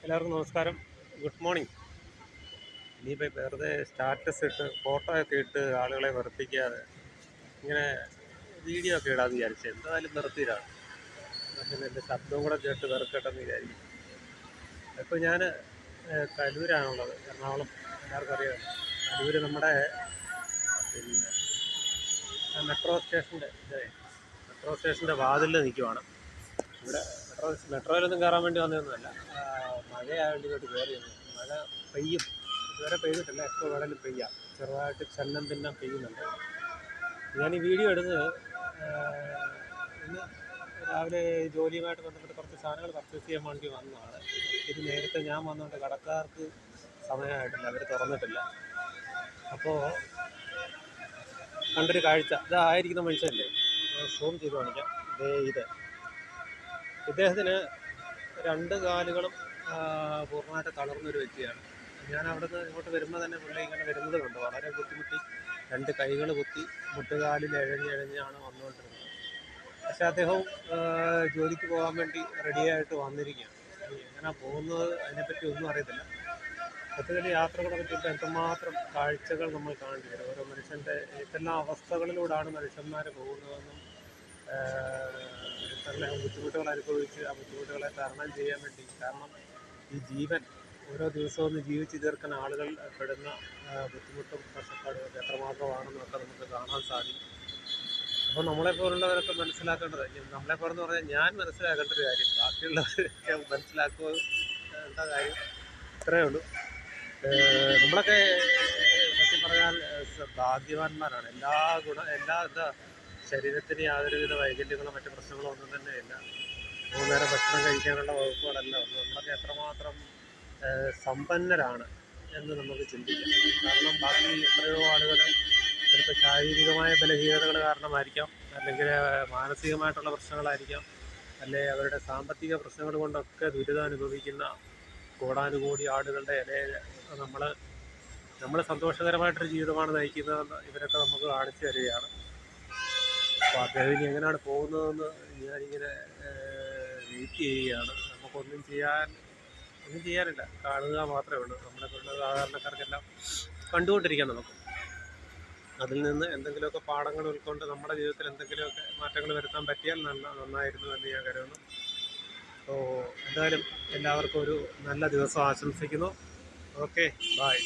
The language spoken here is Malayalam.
എല്ലാവർക്കും നമസ്കാരം. Good morning. ഇനിയിപ്പോൾ വെറുതെ സ്റ്റാറ്റസ് ഇട്ട് ഫോട്ടോ ഒക്കെ ഇട്ട് ആളുകളെ വെറുപ്പിക്കാതെ ഇങ്ങനെ വീഡിയോ ഒക്കെ ഇടാമെന്ന് വിചാരിച്ചു. എന്തായാലും നിർത്തിയിടാണ്. പിന്നെ എൻ്റെ ശബ്ദവും കൂടെ കേട്ട് വെറുക്കട്ടെന്ന് വിചാരിക്കും. ഇപ്പോൾ ഞാൻ കലൂരാണുള്ളത്, എറണാകുളം. എല്ലാവർക്കും അറിയാം കലൂർ നമ്മുടെ പിന്നെ മെട്രോ സ്റ്റേഷൻ്റെ വാതിലിൽ നിൽക്കുവാണ്. ഇവിടെ മെട്രോയിലൊന്നും കയറാൻ വേണ്ടി വന്നതൊന്നുമല്ല. മഴയായതുകൊണ്ട് ഇങ്ങോട്ട് കയറി വന്നു. മഴ പെയ്യും, ഇതുവരെ പെയ്തിട്ടില്ല. എപ്പോൾ വേണമെങ്കിലും പെയ്യാം. ചെറുതായിട്ട് ചന്നം പിന്നെ പെയ്യുന്നുണ്ട്. ഞാൻ ഈ വീഡിയോ എടുത്ത് ഇന്ന് രാവിലെ ജോലിയുമായിട്ട് ബന്ധപ്പെട്ട് കുറച്ച് സാധനങ്ങൾ പർച്ചേസ് ചെയ്യാൻ വേണ്ടി വന്നതാണ്. ഇത് നേരത്തെ ഞാൻ വന്നുകൊണ്ട് കടക്കാർക്ക് സമയമായിട്ടില്ല, അവർ തുറന്നിട്ടില്ല. അപ്പോൾ കണ്ടൊരു കാഴ്ച ഇതായിരിക്കുന്ന മനുഷ്യൻ്റെ സൂം ചെയ്ത് കാണിക്കാം. ഇദ്ദേഹത്തിന് രണ്ട് കാലുകളും പൂർണ്ണമായിട്ട് തളർന്നൊരു വ്യക്തിയാണ്. ഞാൻ അവിടുന്ന് ഇങ്ങോട്ട് വരുമ്പോൾ തന്നെ പുള്ളി ഇങ്ങനെ വരുന്നത് കൊണ്ട് വളരെ ബുദ്ധിമുട്ടി രണ്ട് കൈകൾ കുത്തി മുട്ടുകാലിൽ എഴഞ്ഞാണ് വന്നുകൊണ്ടിരുന്നത്. പക്ഷേ അദ്ദേഹവും ജോലിക്ക് പോകാൻ വേണ്ടി റെഡിയായിട്ട് വന്നിരിക്കുകയാണ്. എങ്ങനെയാണ് പോകുന്നത് അതിനെപ്പറ്റി ഒന്നും അറിയത്തില്ല. സത്യത്തിൽ യാത്രകളെ പറ്റിയിട്ട് എന്തുമാത്രം കാഴ്ചകൾ നമ്മൾ കാണേണ്ടി വരും. ഓരോ മനുഷ്യൻ്റെ എന്തെല്ലാം അവസ്ഥകളിലൂടെയാണ് മനുഷ്യന്മാർ പോകുന്നതെന്നും എന്തെല്ലാം ബുദ്ധിമുട്ടുകൾ അനുഭവിച്ച് ആ ബുദ്ധിമുട്ടുകളെ തരണം ചെയ്യാൻ വേണ്ടി. കാരണം ഈ ജീവൻ ഓരോ ദിവസവും ഒന്ന് ജീവിച്ച് തീർക്കുന്ന ആളുകൾ പെടുന്ന ബുദ്ധിമുട്ടും കഷ്ടപ്പാടും എത്രമാത്രമാണെന്നൊക്കെ നമുക്ക് കാണാൻ സാധിക്കും. അപ്പോൾ നമ്മളെപ്പോലുള്ളവരൊക്കെ മനസ്സിലാക്കേണ്ടത്, നമ്മളെപ്പോലെന്ന് പറഞ്ഞാൽ ഞാൻ മനസ്സിലാക്കേണ്ട ഒരു കാര്യം, ബാക്കിയുള്ളവരൊക്കെ മനസ്സിലാക്കേണ്ട കാര്യം ഇത്രയേ ഉള്ളൂ. നമ്മളൊക്കെ സത്യം പറഞ്ഞാൽ ഭാഗ്യവാന്മാരാണ്. എല്ലാ ശരീരത്തിന് യാതൊരുവിധ വൈകല്യങ്ങളോ മറ്റു പ്രശ്നങ്ങളോ ഒന്നും തന്നെ ഇല്ല. 3 നേരം ഭക്ഷണം കഴിക്കാനുള്ള വകുപ്പുകളല്ല ഒന്നും. നമ്മളൊക്കെ എത്രമാത്രം സമ്പന്നരാണ് എന്ന് നമുക്ക് ചിന്തിക്കാം. കാരണം ബാക്കി എത്രയോ ആളുകൾ ചിലപ്പോൾ ശാരീരികമായ ബലഹീനതകൾ കാരണമായിരിക്കാം, അല്ലെങ്കിൽ മാനസികമായിട്ടുള്ള പ്രശ്നങ്ങളായിരിക്കാം, അല്ലെങ്കിൽ അവരുടെ സാമ്പത്തിക പ്രശ്നങ്ങൾ കൊണ്ടൊക്കെ ദുരിതം അനുഭവിക്കുന്ന കോടാനുകോടി ആളുകളുടെ ഇടയിൽ നമ്മൾ സന്തോഷകരമായിട്ടൊരു ജീവിതമാണ് നയിക്കുന്നതെന്ന് ഇവരൊക്കെ നമുക്ക് കാണിച്ചു തരികയാണ്. അപ്പോൾ അദ്ദേഹം ഇനി എങ്ങനെയാണ് പോകുന്നതെന്ന് ഞാനിങ്ങനെ വെയിറ്റ് ചെയ്യുകയാണ്. നമുക്കൊന്നും ചെയ്യാനില്ല, കാണുക മാത്രമേ ഉള്ളൂ. നമ്മളെപ്പോലുള്ള സാധാരണക്കാർക്കെല്ലാം കണ്ടുകൊണ്ടിരിക്കാം. നമുക്ക് അതിൽ നിന്ന് എന്തെങ്കിലുമൊക്കെ പാഠങ്ങൾ ഉൾക്കൊണ്ട് നമ്മുടെ ജീവിതത്തിൽ എന്തെങ്കിലുമൊക്കെ മാറ്റങ്ങൾ വരുത്താൻ പറ്റിയാൽ നന്നായിരുന്നു എന്ന് ഞാൻ കരുതുന്നു. അപ്പോൾ എന്തായാലും എല്ലാവർക്കും ഒരു നല്ല ദിവസം ആശംസിക്കുന്നു. Okay, by.